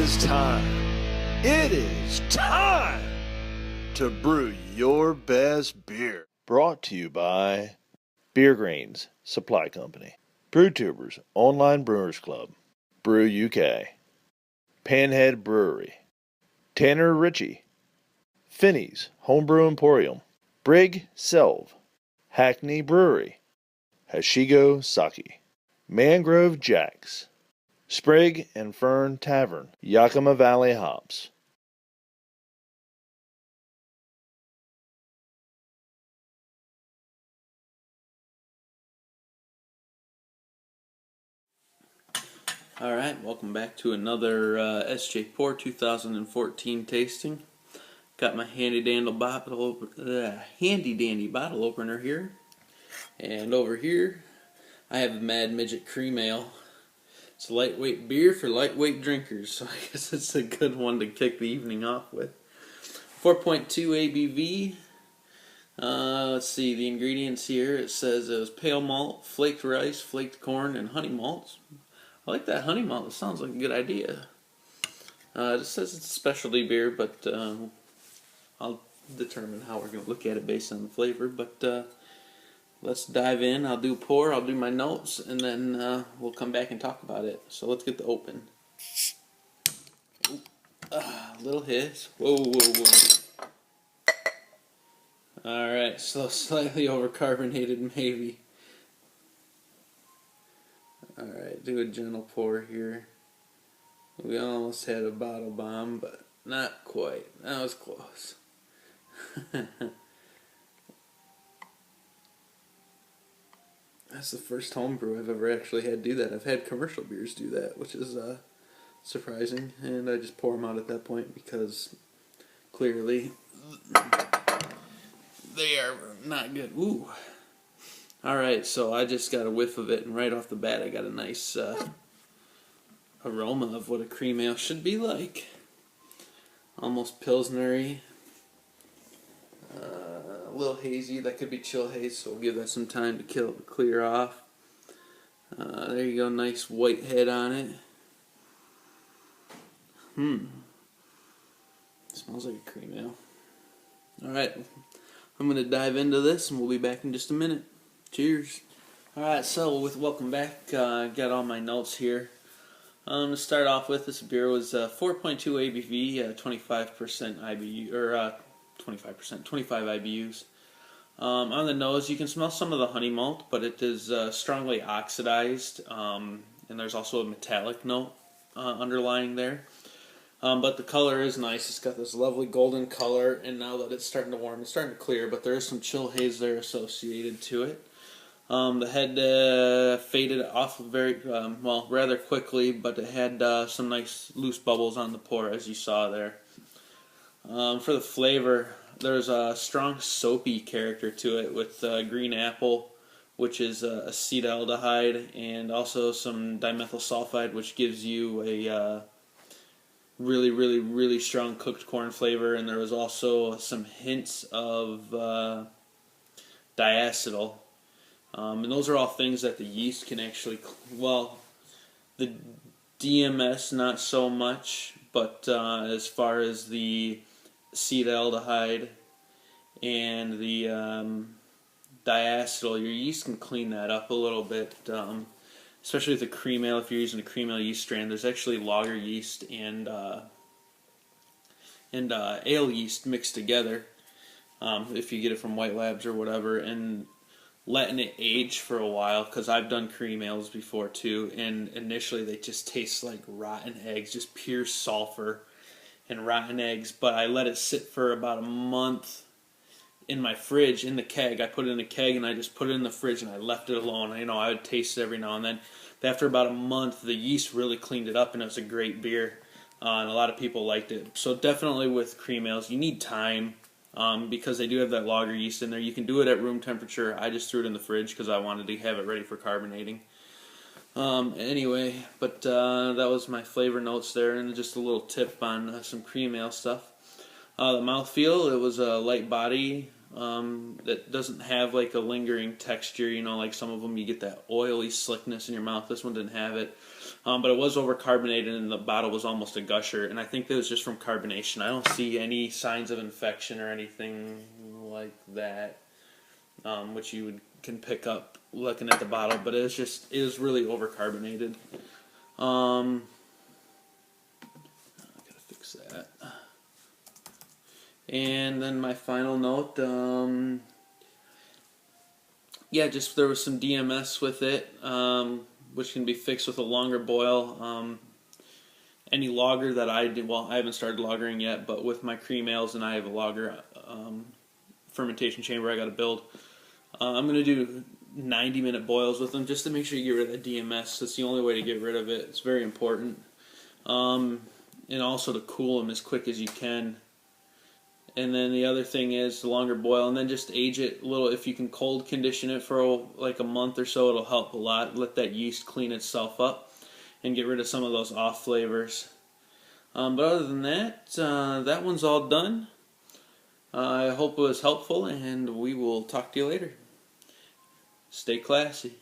is time. It is time to brew your best beer. Brought to you by Beer Grains Supply Company, BrewTubers Online Brewers Club, Brew UK, Panhead Brewery, Tanner Ritchie, Finney's Homebrew Emporium, Brig Selv, Hackney Brewery, Hashigo Sake, Mangrove Jacks, Sprig and Fern Tavern, Yakima Valley Hops. Alright, welcome back to another SJPORR 2014 tasting. Got my handy dandy bottle opener here. And over here, I have the Mad Midget Cream Ale. It's a lightweight beer for lightweight drinkers, so I guess it's a good one to kick the evening off with. 4.2 ABV. Let's see, the ingredients here. It says it was pale malt, flaked rice, flaked corn, and honey malts. I like that honey malt. It sounds like a good idea. It says it's a specialty beer, but I'll determine how we're going to look at it based on the flavor. But let's dive in. I'll do pour, I'll do my notes, and then we'll come back and talk about it. So let's get the open. Little hiss. Whoa, whoa, whoa. Alright, so slightly overcarbonated maybe. Alright, do a gentle pour here. We almost had a bottle bomb, but not quite. That was close. That's the first homebrew I've ever actually had do that. I've had commercial beers do that, which is surprising. And I just pour them out at that point because clearly they are not good. Ooh. Alright, so I just got a whiff of it, and right off the bat I got a nice aroma of what a cream ale should be like. Almost pilsnery, a little hazy. That could be chill haze, so we'll give that some time to clear off. There you go, nice white head on it. Smells like a cream ale. Alright, I'm going to dive into this, and we'll be back in just a minute. Cheers. Alright, so welcome back. Got all my notes here. To start off with, this beer was 4.2 ABV, 25% IBU, or 25%, 25 IBUs. On the nose, you can smell some of the honey malt, but it is strongly oxidized, and there's also a metallic note underlying there. But the color is nice. It's got this lovely golden color, and now that it's starting to warm, it's starting to clear, but there is some chill haze there associated to it. The head faded off very, rather quickly, but it had some nice loose bubbles on the pour, as you saw there. For the flavor, there's a strong soapy character to it with green apple, which is acetaldehyde, and also some dimethyl sulfide, which gives you a really, really, really strong cooked corn flavor. And there was also some hints of diacetyl. And those are all things that the yeast can actually, the DMS not so much, but as far as the acetaldehyde and the diacetyl, your yeast can clean that up a little bit, especially with a cream ale. If you're using a cream ale yeast strain, there's actually lager yeast and ale yeast mixed together, if you get it from White Labs or whatever, and letting it age for a while, because I've done cream ales before too, and initially they just taste like rotten eggs, just pure sulfur and rotten eggs. But I let it sit for about a month in my fridge, in the keg. I put it in a keg and I just put it in the fridge and I left it alone. I would taste it every now and then. But after about a month, the yeast really cleaned it up, and it was a great beer, and a lot of people liked it. So definitely with cream ales, you need time. Because they do have that lager yeast in there. You can do it at room temperature. I just threw it in the fridge because I wanted to have it ready for carbonating. Anyway, but that was my flavor notes there, and just a little tip on some cream ale stuff. The mouthfeel, it was a light body, that doesn't have like a lingering texture. You know, like some of them you get that oily slickness in your mouth. This one didn't have it, but it was over carbonated and the bottle was almost a gusher. And I think that was just from carbonation. I don't see any signs of infection or anything like that, which you can pick up looking at the bottle. But it was really over carbonated. I gotta fix that. And then my final note, yeah, just there was some DMS with it, which can be fixed with a longer boil. Any lager that I did, well, I haven't started lagering yet, but with my cream ales and I have a lager fermentation chamber I got to build. I'm going to do 90-minute boils with them just to make sure you get rid of the DMS. That's the only way to get rid of it. It's very important. And also to cool them as quick as you can. And then the other thing is the longer boil, and then just age it a little. If you can cold condition it for like a month or so, it'll help a lot. Let that yeast clean itself up and get rid of some of those off flavors. But other than that, that one's all done. I hope it was helpful, and we will talk to you later. Stay classy.